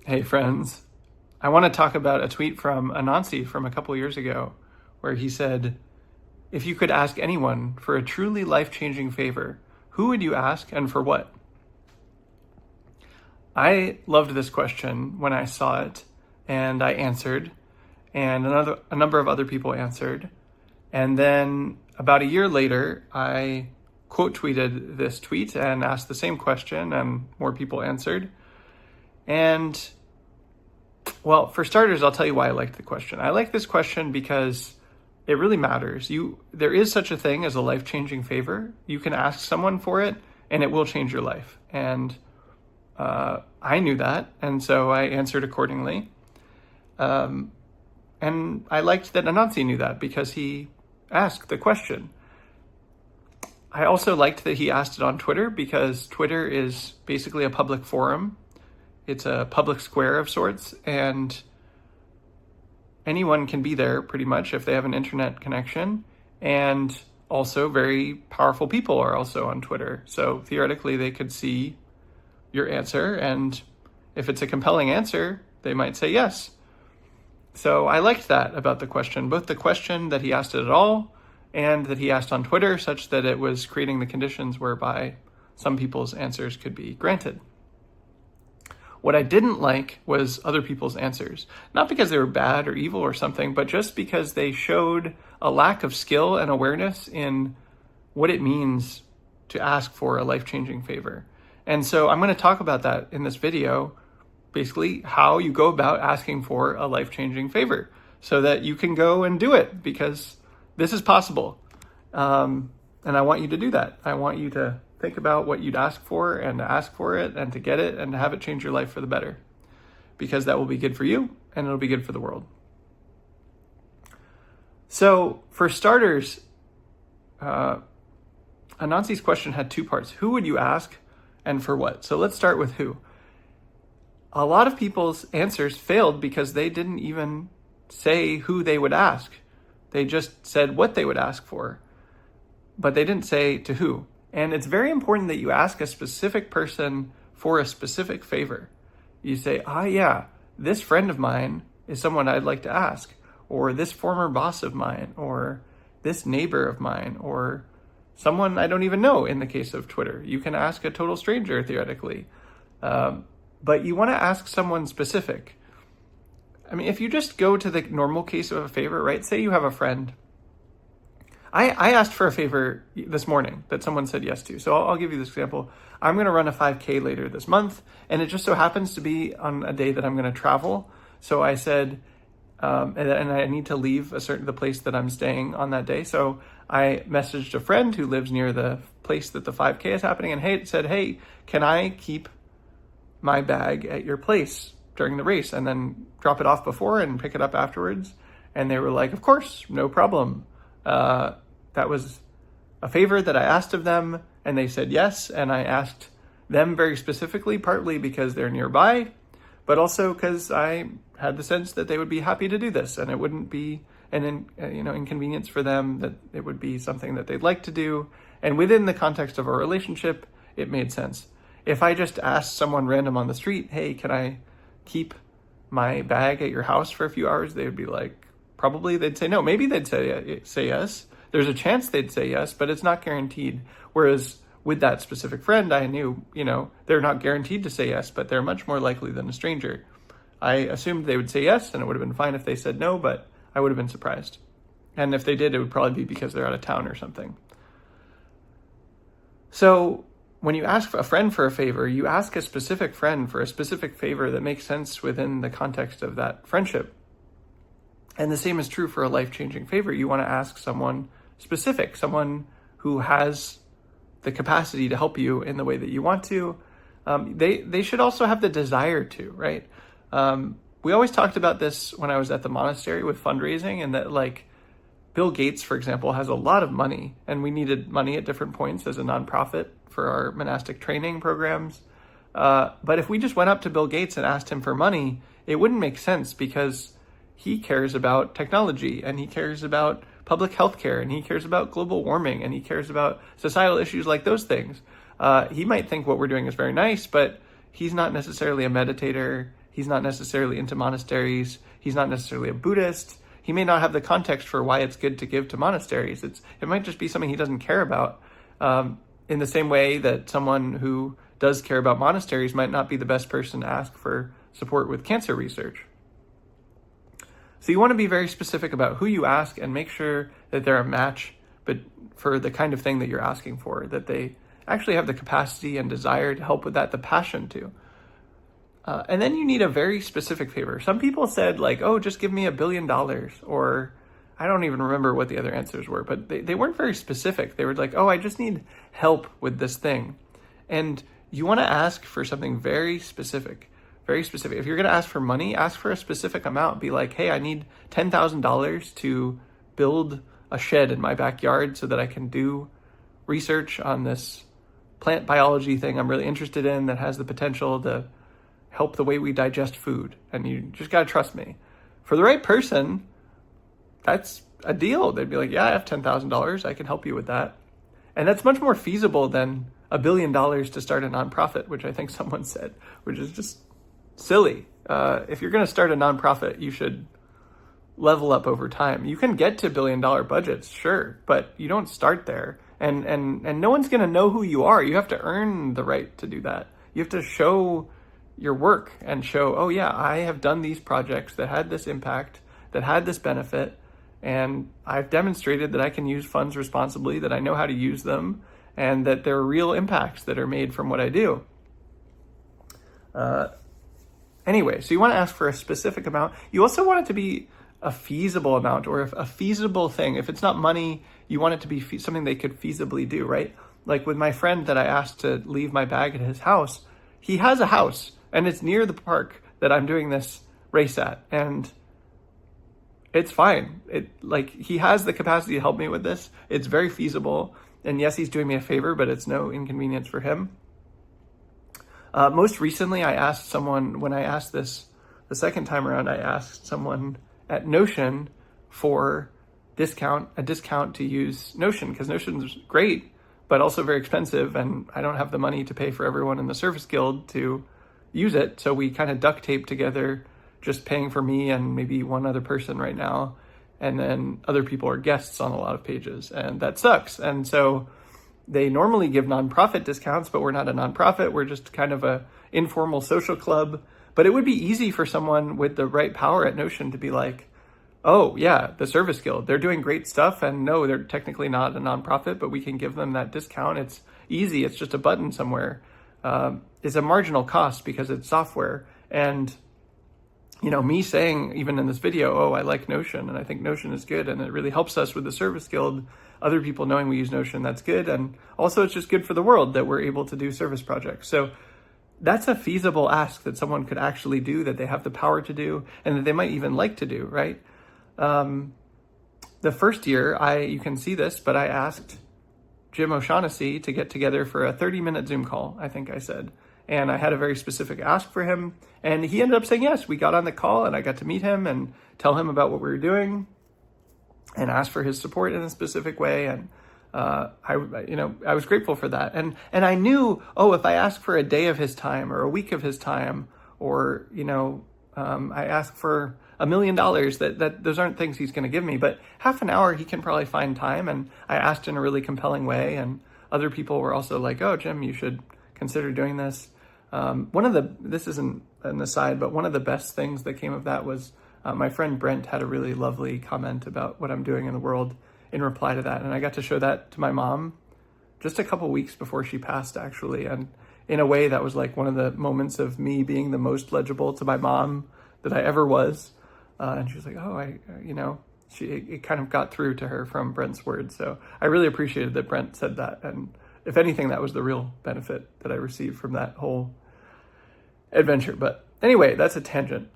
Hey friends, I want to talk about a tweet from Anansi from a couple years ago where he said, if you could ask anyone for a truly life-changing favor, who would you ask and for what? I loved this question when I saw it and I answered, and a number of other people answered. And then about a year later, I quote tweeted this tweet and asked the same question and more people answered. And well, for starters, I'll tell you why I liked the question. I like this question because it really matters. There is such a thing as a life-changing favor. You can ask someone for it and it will change your life. And I knew that, and so I answered accordingly. And I liked that Anansi knew that because he asked the question. I also liked that he asked it on Twitter because Twitter is basically a public forum. It's a public square of sorts, and anyone can be there pretty much if they have an internet connection. And also very powerful people are also on Twitter. So theoretically, they could see your answer, and if it's a compelling answer, they might say yes. So I liked that about the question, both the question that he asked it at all and that he asked on Twitter, such that it was creating the conditions whereby some people's answers could be granted. What I didn't like was other people's answers, not because they were bad or evil or something, but just because they showed a lack of skill and awareness in what it means to ask for a life-changing favor. And so I'm going to talk about that in this video, basically how you go about asking for a life-changing favor so that you can go and do it, because this is possible. And I want you to do that. I want you to think about what you'd ask for and to ask for it and to get it and to have it change your life for the better, because that will be good for you and it'll be good for the world. So for starters, Anansi's question had two parts. Who would you ask and for what? So let's start with who. A lot of people's answers failed because they didn't even say who they would ask. They just said what they would ask for, but they didn't say to who. And it's very important that you ask a specific person for a specific favor. You say, yeah, this friend of mine is someone I'd like to ask, or this former boss of mine, or this neighbor of mine, or someone I don't even know in the case of Twitter. You can ask a total stranger, theoretically. But you want to ask someone specific. I mean, if you just go to the normal case of a favor, right? Say you have a friend. I asked for a favor this morning that someone said yes to. So I'll give you this example. I'm going to run a 5K later this month, and it just so happens to be on a day that I'm going to travel. So I said, and I need to leave the place that I'm staying on that day. So I messaged a friend who lives near the place that the 5K is happening, and said, hey, can I keep my bag at your place during the race and then drop it off before and pick it up afterwards? And they were like, of course, no problem. That was a favor that I asked of them, and they said yes. And I asked them very specifically, partly because they're nearby, but also because I had the sense that they would be happy to do this, and it wouldn't be an inconvenience for them, that it would be something that they'd like to do. And within the context of our relationship, it made sense. If I just asked someone random on the street, hey, can I keep my bag at your house for a few hours? They would be like, probably they'd say no. Maybe they'd say yes. There's a chance they'd say yes, but it's not guaranteed. Whereas with that specific friend, I knew, they're not guaranteed to say yes, but they're much more likely than a stranger. I assumed they would say yes, and it would have been fine if they said no, but I would have been surprised. And if they did, it would probably be because they're out of town or something. So when you ask a friend for a favor, you ask a specific friend for a specific favor that makes sense within the context of that friendship. And the same is true for a life-changing favor. You want to ask someone specific, someone who has the capacity to help you in the way that you want to. They should also have the desire to, right? We always talked about this when I was at the monastery with fundraising, and that Bill Gates, for example, has a lot of money, and we needed money at different points as a nonprofit for our monastic training programs. But if we just went up to Bill Gates and asked him for money, it wouldn't make sense, because he cares about technology, and he cares about public health care, and he cares about global warming, and he cares about societal issues like those things. He might think what we're doing is very nice, but he's not necessarily a meditator. He's not necessarily into monasteries. He's not necessarily a Buddhist. He may not have the context for why it's good to give to monasteries. It might just be something he doesn't care about. In the same way that someone who does care about monasteries might not be the best person to ask for support with cancer research. So you want to be very specific about who you ask and make sure that they're a match, but for the kind of thing that you're asking for, that they actually have the capacity and desire to help with that, the passion to. And then you need a very specific favor. Some people said like, oh, just give me $1 billion, or I don't even remember what the other answers were, but they weren't very specific. They were like, oh, I just need help with this thing. And you want to ask for something very specific, very specific. If you're going to ask for money, ask for a specific amount. Be like, hey, I need $10,000 to build a shed in my backyard so that I can do research on this plant biology thing I'm really interested in that has the potential to help the way we digest food. And you just got to trust me. For the right person, that's a deal. They'd be like, yeah, I have $10,000. I can help you with that. And that's much more feasible than $1 billion to start a nonprofit, which I think someone said, which is just silly. If you're going to start a nonprofit, you should level up over time. You can get to $1 billion budgets, sure, but you don't start there. And no one's going to know who you are. You have to earn the right to do that. You have to show your work and show, oh yeah, I have done these projects that had this impact, that had this benefit, and I've demonstrated that I can use funds responsibly, that I know how to use them, and that there are real impacts that are made from what I do. Anyway, so you want to ask for a specific amount. You also want it to be a feasible amount, or a feasible thing. If it's not money, you want it to be something they could feasibly do, right? Like with my friend that I asked to leave my bag at his house, he has a house, and it's near the park that I'm doing this race at, and it's fine. He has the capacity to help me with this. It's very feasible. And yes, he's doing me a favor, but it's no inconvenience for him. Most recently, I asked someone, when I asked this the second time around, I asked someone at Notion for a discount to use Notion, because Notion's great, but also very expensive. And I don't have the money to pay for everyone in the Service Guild to use it. So we kind of duct taped together, just paying for me and maybe one other person right now. And then other people are guests on a lot of pages, and that sucks. And so they normally give nonprofit discounts, but we're not a nonprofit. We're just kind of a informal social club. But it would be easy for someone with the right power at Notion to be like, oh yeah, the Service Guild, they're doing great stuff. And no, they're technically not a nonprofit, but we can give them that discount. It's easy. It's just a button somewhere. It's a marginal cost because it's software. And me saying, even in this video, oh, I like Notion and I think Notion is good and it really helps us with the Service Guild, other people knowing we use Notion, that's good. And also it's just good for the world that we're able to do service projects. So that's a feasible ask that someone could actually do, that they have the power to do, and that they might even like to do, right? The first year, you can see this, but I asked Jim O'Shaughnessy to get together for a 30-minute Zoom call, I think I said. And I had a very specific ask for him, and he ended up saying yes. We got on the call, and I got to meet him and tell him about what we were doing, and ask for his support in a specific way. And I was grateful for that. And I knew, if I ask for a day of his time or a week of his time, or I ask for $1 million, that those aren't things he's going to give me. But half an hour, he can probably find time. And I asked in a really compelling way, and other people were also like, "Oh, Jim, you should consider doing this." This isn't an aside, but one of the best things that came of that was my friend Brent had a really lovely comment about what I'm doing in the world in reply to that. And I got to show that to my mom just a couple weeks before she passed, actually. And in a way, that was like one of the moments of me being the most legible to my mom that I ever was. And she was like, it kind of got through to her from Brent's words. So I really appreciated that Brent said that. And if anything, that was the real benefit that I received from that whole adventure. But anyway, that's a tangent.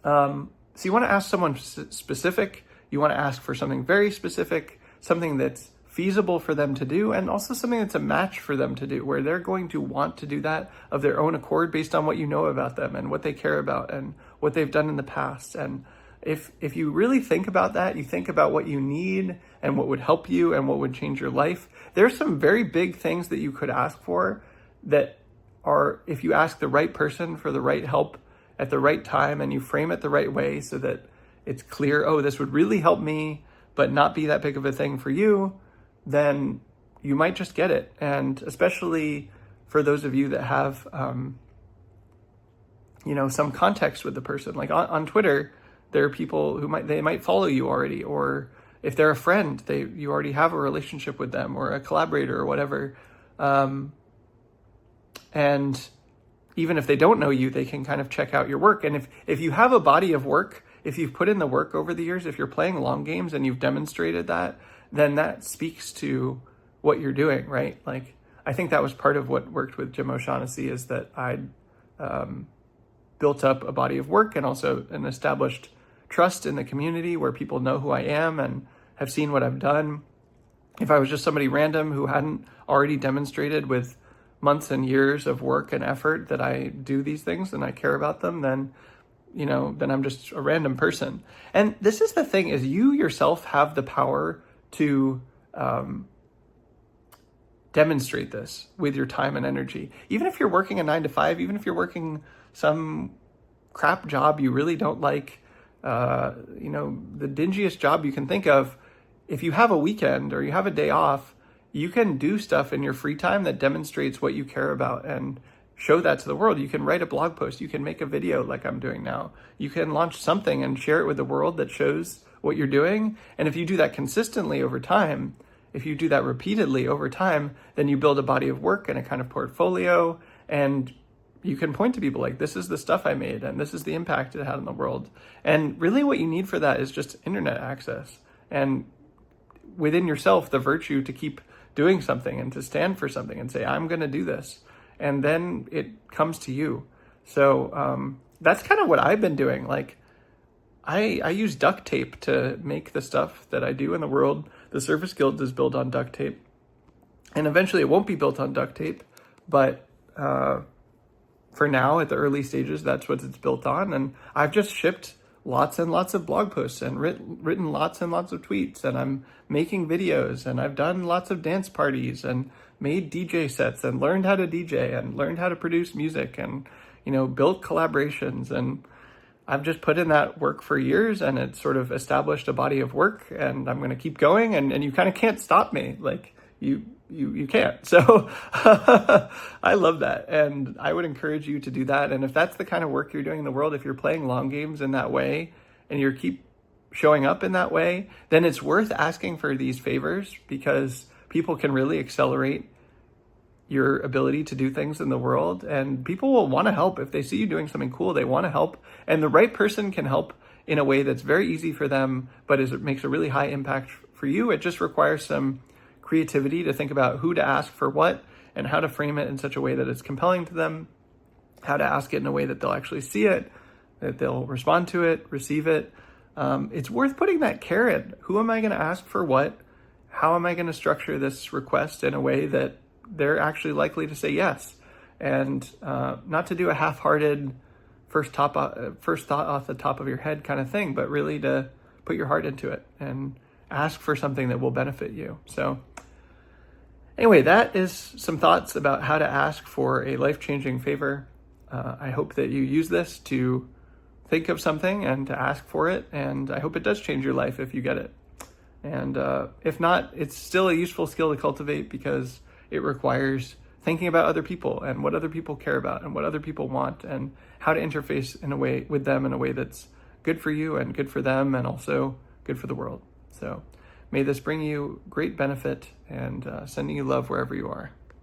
So you want to ask someone specific. You want to ask for something very specific, something that's feasible for them to do, and also something that's a match for them to do, where they're going to want to do that of their own accord based on what you know about them and what they care about and what they've done in the past. And if you really think about that, you think about what you need and what would help you and what would change your life, there's some very big things that you could ask for that if you ask the right person for the right help at the right time and you frame it the right way so that it's clear, oh, this would really help me, but not be that big of a thing for you, then you might just get it. And especially for those of you that have, some context with the person, like on Twitter, there are people who might follow you already, or if they're a friend, you already have a relationship with them, or a collaborator or whatever. And even if they don't know you, they can kind of check out your work. And if you have a body of work, if you've put in the work over the years, if you're playing long games and you've demonstrated that, then that speaks to what you're doing, right? Like, I think that was part of what worked with Jim O'Shaughnessy, is that I'd built up a body of work and also an established trust in the community where people know who I am and have seen what I've done. If I was just somebody random who hadn't already demonstrated with months and years of work and effort that I do these things and I care about them, then I'm just a random person. And this is the thing, is you yourself have the power to demonstrate this with your time and energy. Even if you're working a 9-to-5, even if you're working some crap job you really don't like, the dingiest job you can think of, if you have a weekend or you have a day off, you can do stuff in your free time that demonstrates what you care about and show that to the world. You can write a blog post. You can make a video like I'm doing now. You can launch something and share it with the world that shows what you're doing. And if you do that consistently over time, if you do that repeatedly over time, then you build a body of work and a kind of portfolio, and you can point to people like, this is the stuff I made and this is the impact it had on the world. And really what you need for that is just internet access, and within yourself, the virtue to keep doing something and to stand for something and say, I'm going to do this. And then it comes to you. So that's kind of what I've been doing. Like, I use duct tape to make the stuff that I do in the world. The Surface Guild is built on duct tape, and eventually it won't be built on duct tape. But for now, at the early stages, that's what it's built on. And I've just shipped lots and lots of blog posts and written lots and lots of tweets, and I'm making videos, and I've done lots of dance parties and made DJ sets and learned how to DJ and learned how to produce music and, built collaborations. And I've just put in that work for years, and it's sort of established a body of work, and I'm going to keep going, and you kind of can't stop me. Like, you can't. So I love that. And I would encourage you to do that. And if that's the kind of work you're doing in the world, if you're playing long games in that way and you keep showing up in that way, then it's worth asking for these favors, because people can really accelerate your ability to do things in the world. And people will want to help. If they see you doing something cool, they want to help. And the right person can help in a way that's very easy for them, but it makes a really high impact for you. It just requires some creativity to think about who to ask for what and how to frame it in such a way that it's compelling to them, how to ask it in a way that they'll actually see it, that they'll respond to it, receive it. It's worth putting that carrot. Who am I going to ask for what? How am I going to structure this request in a way that they're actually likely to say yes? And not to do a half-hearted first thought off the top of your head kind of thing, but really to put your heart into it and ask for something that will benefit you. So anyway, that is some thoughts about how to ask for a life-changing favor. I hope that you use this to think of something and to ask for it, and I hope it does change your life if you get it. And if not, it's still a useful skill to cultivate, because it requires thinking about other people and what other people care about and what other people want, and how to interface in a way with them in a way that's good for you and good for them and also good for the world. So may this bring you great benefit, and sending you love wherever you are.